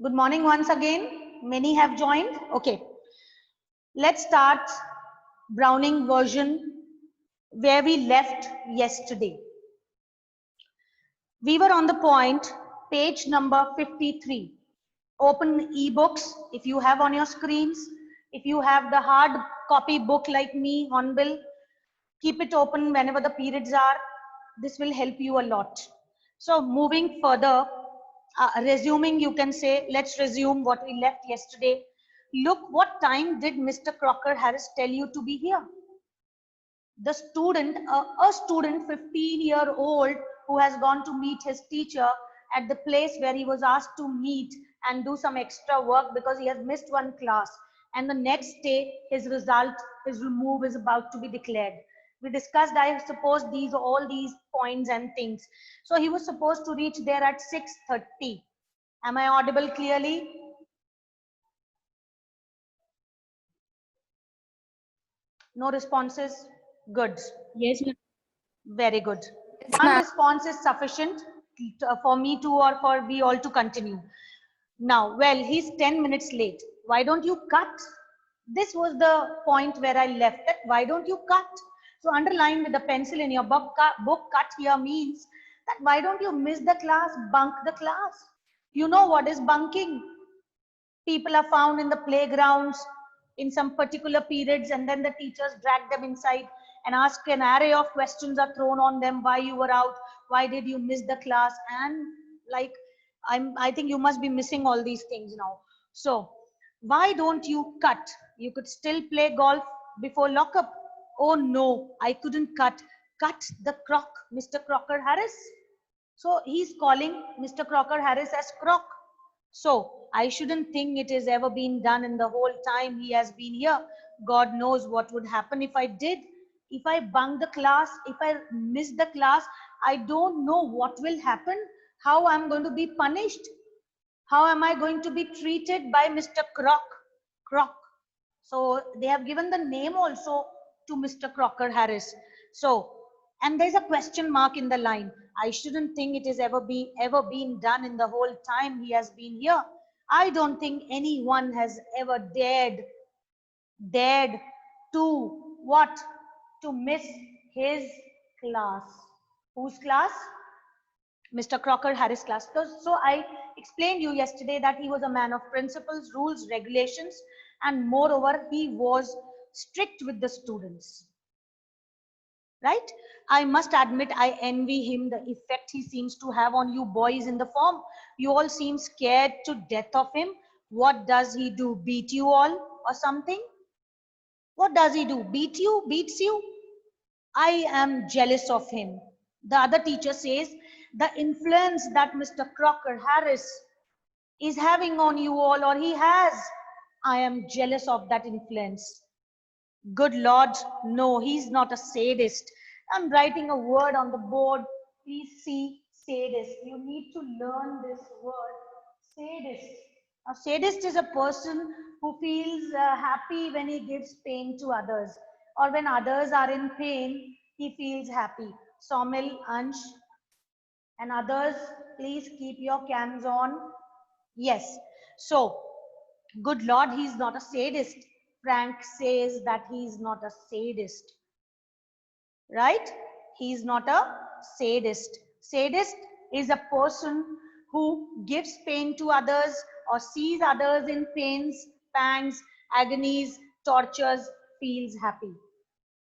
Good morning once again. Many have joined. Okay. Let's start Browning version where we left yesterday. We were on the point, page number 53. Open ebooks if you have on your screens. If you have the hard copy book like me, Hornbill, keep it open whenever the periods are. This will help you a lot. So moving further, resuming, you can say, let's resume what we left yesterday. Look, what time did Mr. Crocker Harris tell you to be here? The student, a student 15-year-old who has gone to meet his teacher at the place where he was asked to meet and do some extra work because he has missed one class, and the next day his result, his remove is about to be declared. We discussed, I suppose, all these points and things. So he was supposed to reach there at 6:30. Am I audible clearly? No responses? Good. Yes, ma'am. Very good. Yes, One ma'am. response is sufficient for me to, or for we all to continue. Now, well, he's 10 minutes late. Why don't you cut? This was the point where I left it. Why don't you cut? So underline with the pencil in your book, cut here means that why don't you miss the class, bunk the class? You know what is bunking? People are found in the playgrounds in some particular periods, and then the teachers drag them inside and ask an array of questions are thrown on them. Why you were out? Why did you miss the class? And like, I think you must be missing all these things now. So why don't you cut? You could still play golf before lockup. Oh no, I couldn't cut. Cut the croc, Mr. Crocker Harris. So he's calling Mr. Crocker Harris as croc. So I shouldn't think it has ever been done in the whole time he has been here. God knows what would happen if I did. If I bunk the class, if I miss the class, I don't know what will happen, how I'm going to be punished, how am I going to be treated by Mr. Croc. Croc. So they have given the name also to Mr. Crocker Harris. So, and there's a question mark in the line. I shouldn't think it has ever been done in the whole time he has been here. I don't think anyone has ever dared to what? To miss his class. Whose class? Mr. Crocker Harris class. So I explained you yesterday that he was a man of principles, rules, regulations, and moreover, he was strict with the students. Right? I must admit, I envy him the effect he seems to have on you boys in the form. You all seem scared to death of him. What does he do? Beat you all or something? What does he do? Beat you? Beats you? I am jealous of him. The other teacher says the influence that Mr. Crocker Harris is having on you all, or he has, I am jealous of that influence. Good Lord, no, he's not a sadist. I'm writing a word on the board. Please see sadist. You need to learn this word, sadist. A sadist is a person who feels happy when he gives pain to others, or when others are in pain, he feels happy. Somil, Ansh, and others, please keep your cams on. Yes. So, good Lord, he's not a sadist. Frank says that he's not a sadist. Right? He's not a sadist. Sadist is a person who gives pain to others or sees others in pains, pangs, agonies, tortures, feels happy.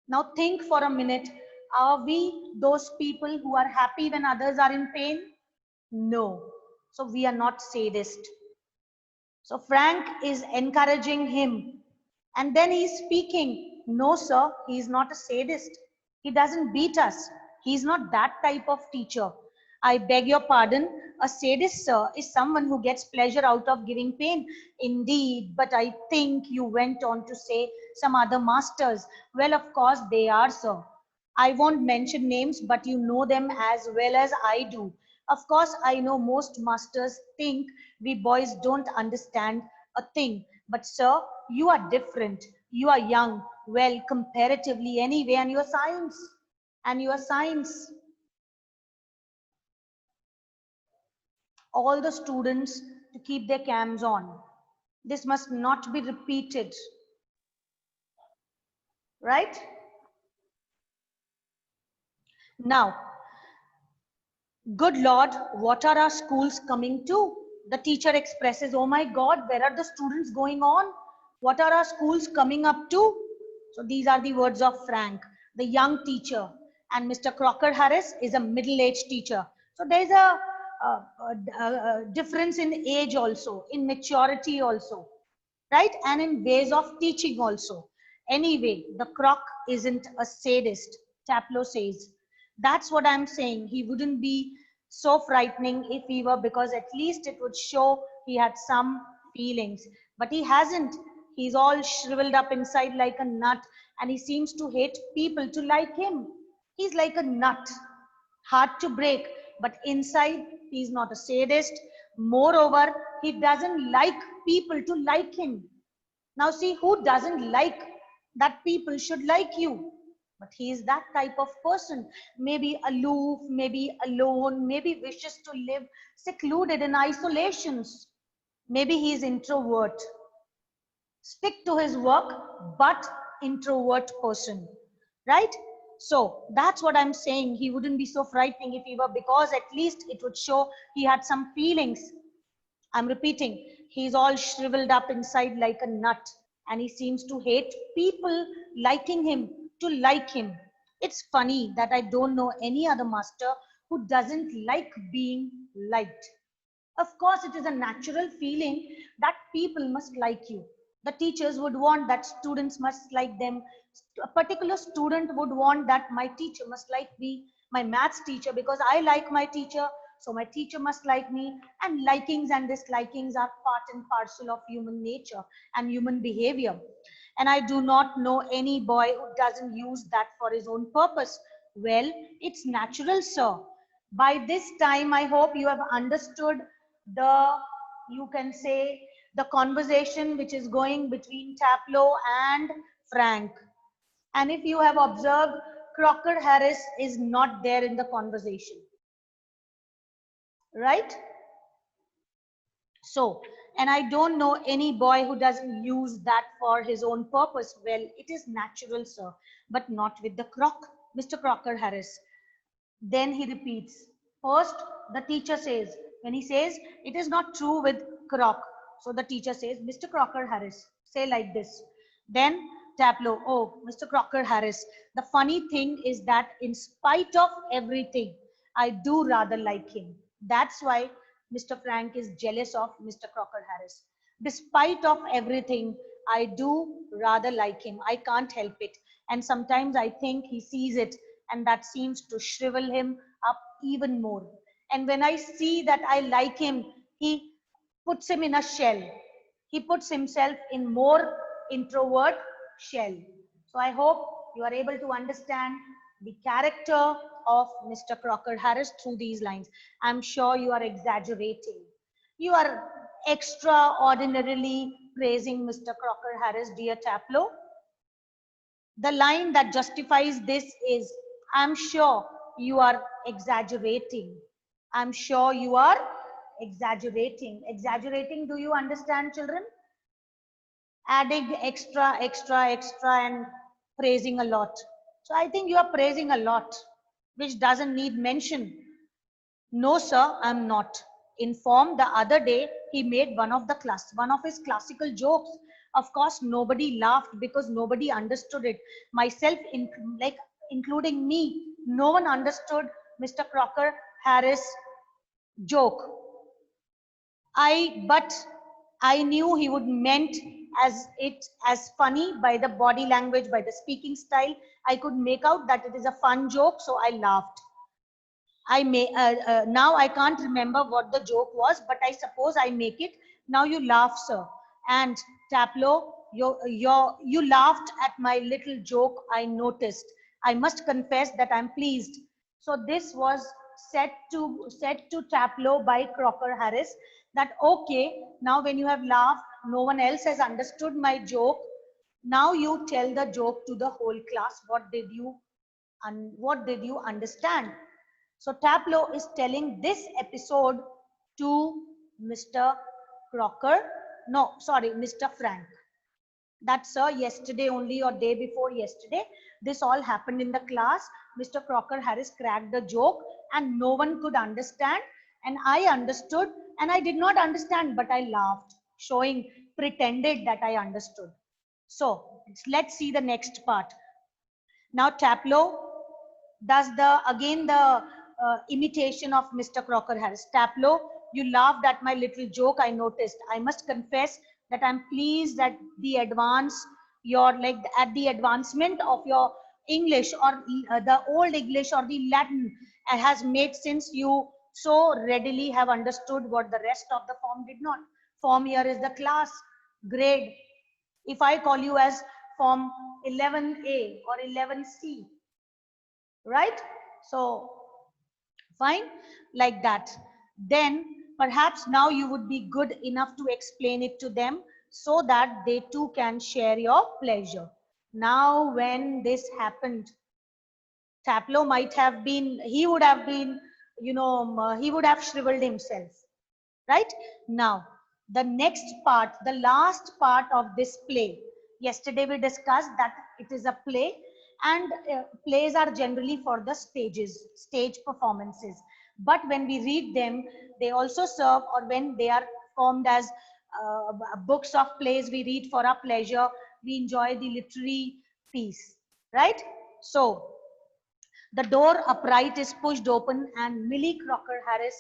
Now think for a minute, are we those people who are happy when others are in pain? No. So we are not sadist. So Frank is encouraging him. And then he's speaking. No, sir, he's not a sadist. He doesn't beat us. He's not that type of teacher. I beg your pardon. A sadist, sir, is someone who gets pleasure out of giving pain. Indeed, but I think you went on to say some other masters. Well, of course, they are, sir. I won't mention names, but you know them as well as I do. Of course, I know most masters think we boys don't understand a thing. But sir, you are different. You are young, well, comparatively anyway, and your science. And your science. All the students to keep their cams on. This must not be repeated. Right? Now, good Lord, what are our schools coming to? The teacher expresses, oh my God, where are the students going on? What are our schools coming up to? So these are the words of Frank, the young teacher. And Mr. Crocker Harris is a middle-aged teacher. So there's a difference in age also, in maturity also, right? And in ways of teaching also. Anyway, the Croc isn't a sadist, Taplow says. That's what I'm saying. He wouldn't be so frightening if he were, because at least it would show he had some feelings. But he hasn't. He's all shriveled up inside like a nut, and he seems to hate people to like him. He's like a nut, hard to break, but inside he's not a sadist. Moreover, he doesn't like people to like him. Now see, who doesn't like that people should like you? But he is that type of person, maybe aloof, maybe alone, maybe wishes to live secluded in isolations. Maybe he is introvert. Stick to his work, but introvert person, right? So that's what I'm saying. He wouldn't be so frightening if he were, because at least it would show he had some feelings. I'm repeating, he's all shriveled up inside like a nut, and he seems to hate people liking him, to like him. It's funny that I don't know any other master who doesn't like being liked. Of course, it is a natural feeling that people must like you. The teachers would want that students must like them. A particular student would want that my teacher must like me, my maths teacher, because I like my teacher, so my teacher must like me. And likings and dislikings are part and parcel of human nature and human behavior. And I do not know any boy who doesn't use that for his own purpose. Well, it's natural, sir. By this time, I hope you have understood the, you can say, the conversation which is going between Taplow and Frank. And if you have observed, Crocker Harris is not there in the conversation. Right? So, and I don't know any boy who doesn't use that for his own purpose. Well, it is natural, sir, but not with the Mr. Crocker Harris. Then he repeats. First, the teacher says, when he says, it is not true with Croc. So the teacher says, Mr. Crocker Harris, say like this. Then Taplow, oh, Mr. Crocker Harris. The funny thing is that in spite of everything, I do rather like him. That's why Mr. Frank is jealous of Mr. Crocker Harris. Despite of everything, I do rather like him. I can't help it. And sometimes I think he sees it, and that seems to shrivel him up even more. And when I see that I like him, he puts him in a shell. He puts himself in more introvert shell. So I hope you are able to understand the character of Mr. Crocker Harris through these lines. I'm sure you are exaggerating. You are extraordinarily praising Mr. Crocker Harris, dear Taplow. The line that justifies this is, I'm sure you are exaggerating. I'm sure you are exaggerating. Exaggerating, do you understand, children? Adding extra, extra, extra, and praising a lot. So I think you are praising a lot, which doesn't need mention. No, sir, I'm not. Informed the other day, he made one of his classical jokes. Of course, nobody laughed because nobody understood it. Myself, including me, no one understood Mr. Crocker Harris' joke. But I knew he would meant as funny by the body language, by the speaking style. I could make out that it is a fun joke, so I laughed. Now I can't remember what the joke was, but I suppose I make it. Now you laugh, sir. And Taplow, you laughed at my little joke, I noticed. I must confess that I'm pleased. So this was said to Taplow by Crocker Harris, that okay, now when you have laughed, no one else has understood my joke. Now you tell the joke to the whole class. What did you understand? So Taplow is telling this episode to Mr. Crocker, no, sorry, Mr. Frank. That's yesterday only or day before yesterday. This all happened in the class. Mr. Crocker Harris cracked the joke and no one could understand. And I understood and I did not understand, but I laughed, showing, pretended that I understood. So let's see the next part. Now Taplow does the imitation of Mr. Crocker Harris. Taplow, you laughed at my little joke, I noticed. I must confess that I'm pleased at the advancement of your English, or the old English or the Latin has made, since you so readily have understood what the rest of the form did not. Form here is the class, grade. If I call you as form 11A or 11C, right? So fine, like that. Then perhaps now you would be good enough to explain it to them so that they too can share your pleasure. Now when this happened, Taplow might have been, he would have been, he would have shriveled himself, right? Now the next part, the last part of this play, yesterday we discussed that it is a play, and plays are generally for the stage performances, but when we read them they also serve, or when they are formed as books of plays we read for our pleasure, we enjoy the literary piece, right? So the door upright is pushed open and Millie Crocker Harris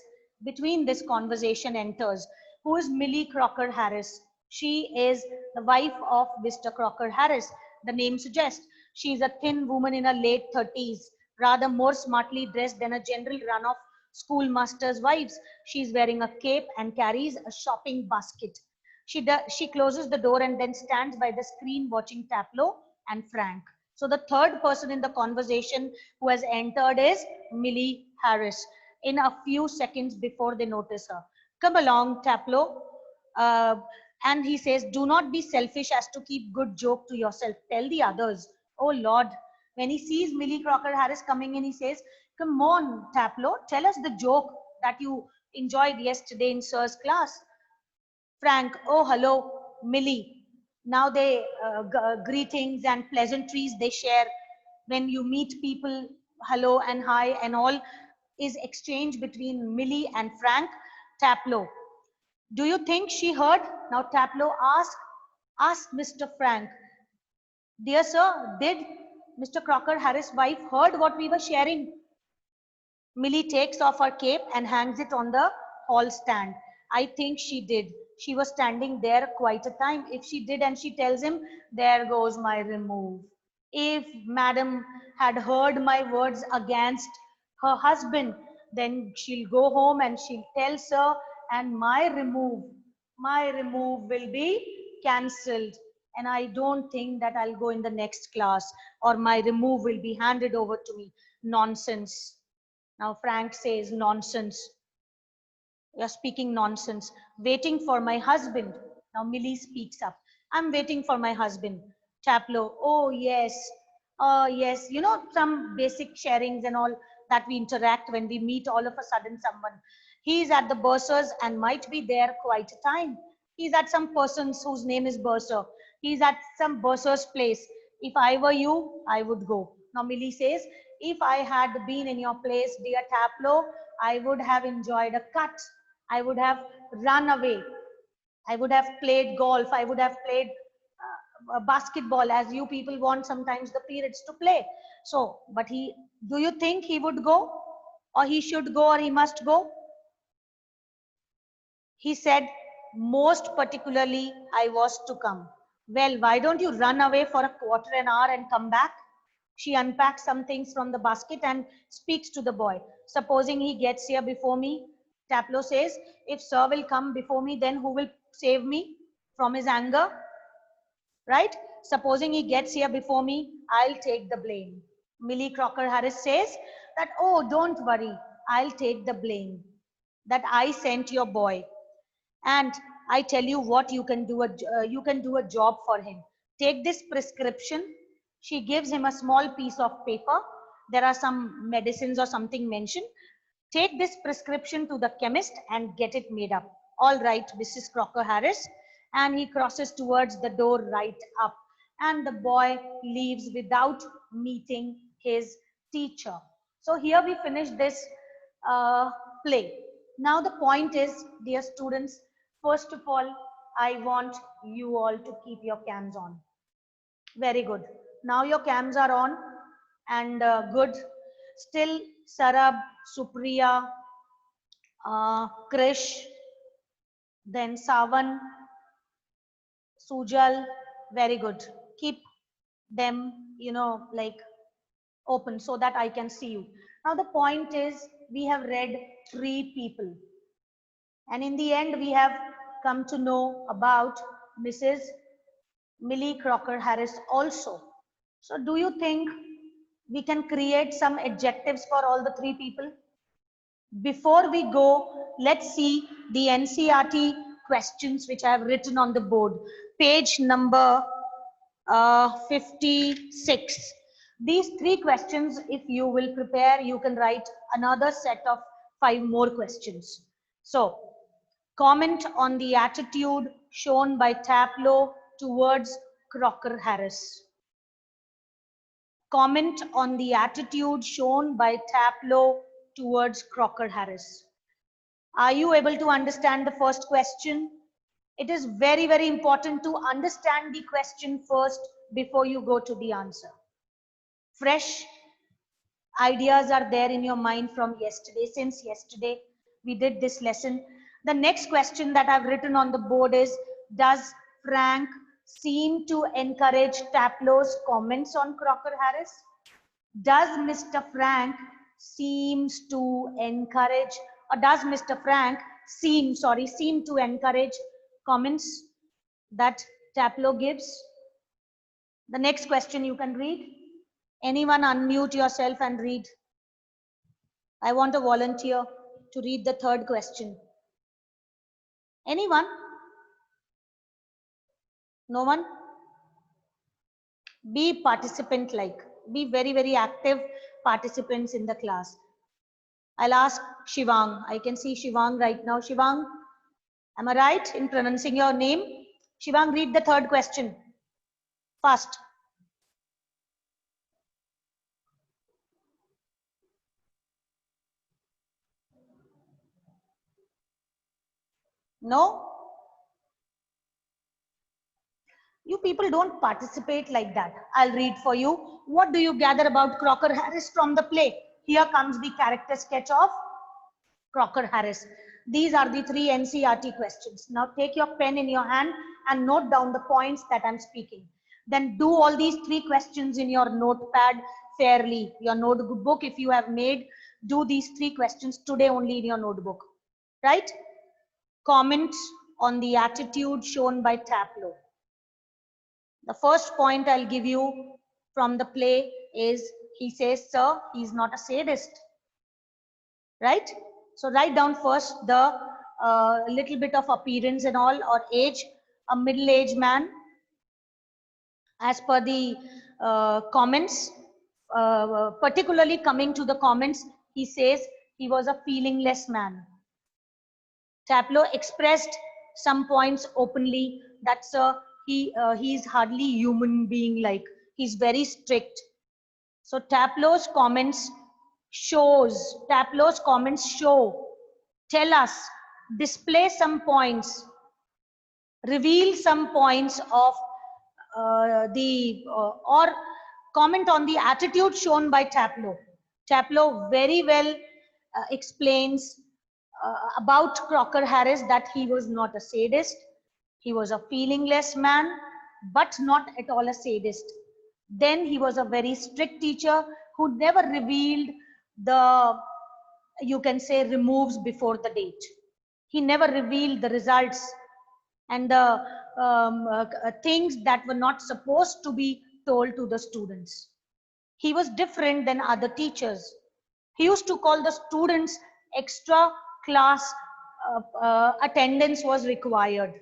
between this conversation enters. Who is Millie Crocker Harris? She is the wife of Mr. Crocker Harris. The name suggests she is a thin woman in her late 30s, rather more smartly dressed than a general run of schoolmasters' wives. She is wearing a cape and carries a shopping basket. She closes the door and then stands by the screen watching Taplow and Frank. So the third person in the conversation who has entered is Millie Harris in a few seconds before they notice her. Come along, Taplow. Uh, and he says, do not be selfish as to keep good joke to yourself. Tell the others. Oh Lord. When he sees Millie Crocker Harris coming in, he says, come on, Taplow, tell us the joke that you enjoyed yesterday in Sir's class. Frank, oh, hello, Millie. Now they greetings and pleasantries they share. When you meet people, hello and hi and all is exchanged between Millie and Frank. Taplow, do you think she heard? Now Taplow asked Mr. Frank, dear sir, did Mr. Crocker Harris' wife heard what we were sharing? Millie takes off her cape and hangs it on the hall stand. I think she did. She was standing there quite a time. If she did, and she tells him, there goes my remove. If madam had heard my words against her husband, then she'll go home and she'll tell sir, and my remove will be cancelled. And I don't think that I'll go in the next class, or my remove will be handed over to me. Nonsense. Now Frank says, nonsense. You're speaking nonsense. Waiting for my husband. Now Millie speaks up. I'm waiting for my husband. Taplow, oh yes. Oh yes. You know, some basic sharings and all that we interact when we meet all of a sudden someone. He's at the bursar's and might be there quite a time. He's at some person's whose name is bursar. He's at some bursar's place. If I were you, I would go. Now Millie says, if I had been in your place, dear Taplow, I would have enjoyed a cut. I would have run away. I would have played golf. I would have played basketball, as you people want sometimes the periods to play. So, but do you think he would go, or he should go, or he must go? He said, most particularly, I was to come. Well, why don't you run away for a quarter an hour and come back? She unpacks some things from the basket and speaks to the boy. Supposing he gets here before me, Taplow says, if sir will come before me, then who will save me from his anger? Right? Supposing he gets here before me, I'll take the blame. Millie Crocker Harris says that, oh, don't worry, I'll take the blame. That I sent your boy. And I tell you what, you can do a job for him. Take this prescription. She gives him a small piece of paper. There are some medicines or something mentioned. Take this prescription to the chemist and get it made up. All right, Mrs. Crocker Harris. And he crosses towards the door right up. And the boy leaves without meeting his teacher. So here we finish this play. Now the point is, dear students, first of all, I want you all to keep your cams on. Very good. Now your cams are on and good. Still Sarab, Supriya, Krish, then Savan, Sujal, very good. Keep them, like open so that I can see you. Now the point is, we have read 3 people. And in the end, we have come to know about Mrs. Millie Crocker Harris also. So do you think we can create some adjectives for all the 3 people? Before we go, let's see the NCERT questions which I have written on the board. Page number 56. These 3 questions, if you will prepare, you can write another set of 5 more questions. So, comment on the attitude shown by Taplow towards Crocker Harris. Comment on the attitude shown by Taplow towards Crocker Harris. Are you able to understand the first question? It is very, very important to understand the question first before you go to the answer. Fresh ideas are there in your mind from yesterday. Since yesterday we did this lesson. The next question that I've written on the board is, does Frank seem to encourage Taplow's comments on Crocker Harris? Does Mr. Frank seems to encourage, or does Mr. Frank seem to encourage comments that Taplow gives? The next question you can read. Anyone unmute yourself and read. I want a volunteer to read the third question. Anyone? No one? Be participant-like. Be very, very active participants in the class. I'll ask Shivang. I can see Shivang right now. Shivang, am I right in pronouncing your name? Shivang, read the third question. Fast. No? You people don't participate like that. I'll read for you. What do you gather about Crocker Harris from the play? Here comes the character sketch of Crocker Harris. These are the 3 NCERT questions. Now take your pen in your hand and note down the points that I'm speaking. Then do all these 3 questions in your notepad fairly. Your notebook, if you have made, do these 3 questions today only in your notebook. Right? Comment on the attitude shown by Taplow. The first point I'll give you from the play is, he says, sir, he's not a sadist. Right? So write down first the little bit of appearance and all, or age, a middle-aged man. As per the comments, particularly coming to the comments, he says he was a feelingless man. Taplow expressed some points openly that, sir, he's hardly human being like. He's very strict. So Taplow's comments show, tell us, display some points, reveal some points of or comment on the attitude shown by Taplow. Taplow very well explains about Crocker Harris that he was not a sadist. He was a feelingless man, but not at all a sadist. Then he was a very strict teacher who never revealed the, you can say, removes before the date. He never revealed the results and the things that were not supposed to be told to the students. He was different than other teachers. He used to call the students extra class attendance was required.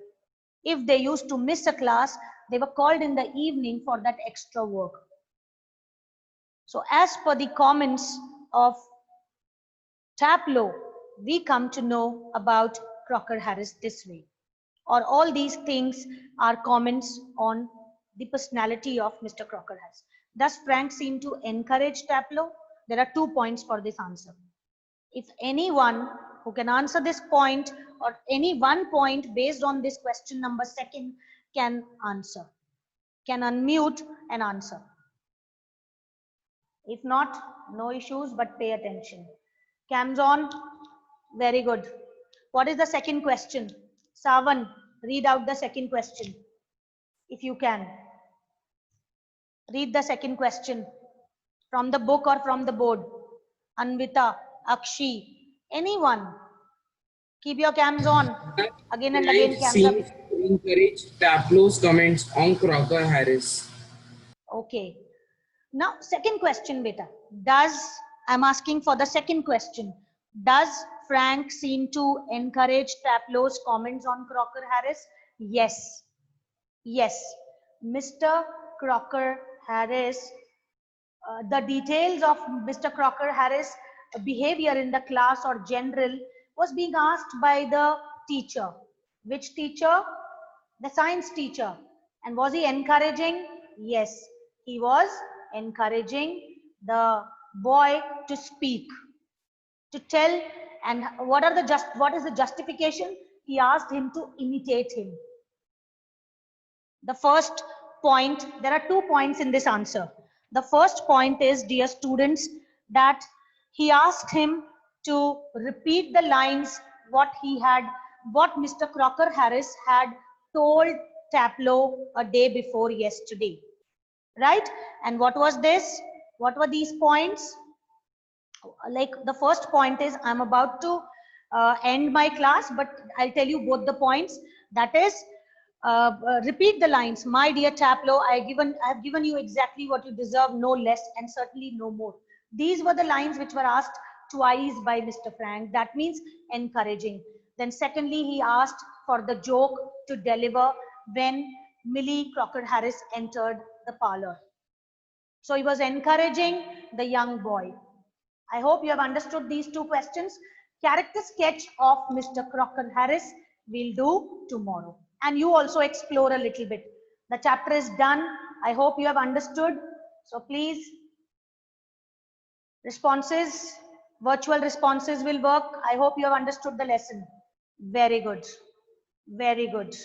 If they used to miss a class, they were called in the evening for that extra work. So as per the comments of Taplow, we come to know about Crocker Harris this way? Or all these things are comments on the personality of Mr. Crocker Harris. Does Frank seem to encourage Taplow? There are 2 points for this answer. If anyone who can answer this point or any 1 point based on this question number 2 can answer, can unmute and answer. If not, no issues, but pay attention. Cams on. Very good. What is the second question? Savan, read out the second question, if you can. Read the second question from the book or from the board. Anvita, Akshi, anyone. Keep your cams on. Again and again, cams up. Seems to encourage Taplow's comments on Crocker Harris. Okay. Now, second question, beta. I'm asking for the second question. Does Frank seem to encourage Taplow's comments on Crocker Harris? Yes. Yes. Mr. Crocker Harris, the details of Mr. Crocker Harris' behavior in the class or general was being asked by the teacher. Which teacher? The science teacher. And was he encouraging? Yes, he was encouraging the boy to speak, to tell. And what is the justification? He asked him to imitate him. The first point, there are 2 points in this answer. The first point is, dear students, that he asked him to repeat the lines what Mr. Crocker Harris had told Taplow a day before yesterday, right? And what was this? What were these points? Like the first point is, I'm about to end my class, but I'll tell you both the points. That is, repeat the lines. My dear Taplow, I've given you exactly what you deserve, no less and certainly no more. These were the lines which were asked twice by Mr. Frank. That means encouraging. Then secondly, he asked for the joke to deliver when Millie Crocker Harris entered the parlor. So he was encouraging the young boy. I hope you have understood these 2 questions. Character sketch of Mr. Crocker Harris we'll do tomorrow. And you also explore a little bit. The chapter is done. I hope you have understood. So please, responses, virtual responses will work. I hope you have understood the lesson. Very good. Very good.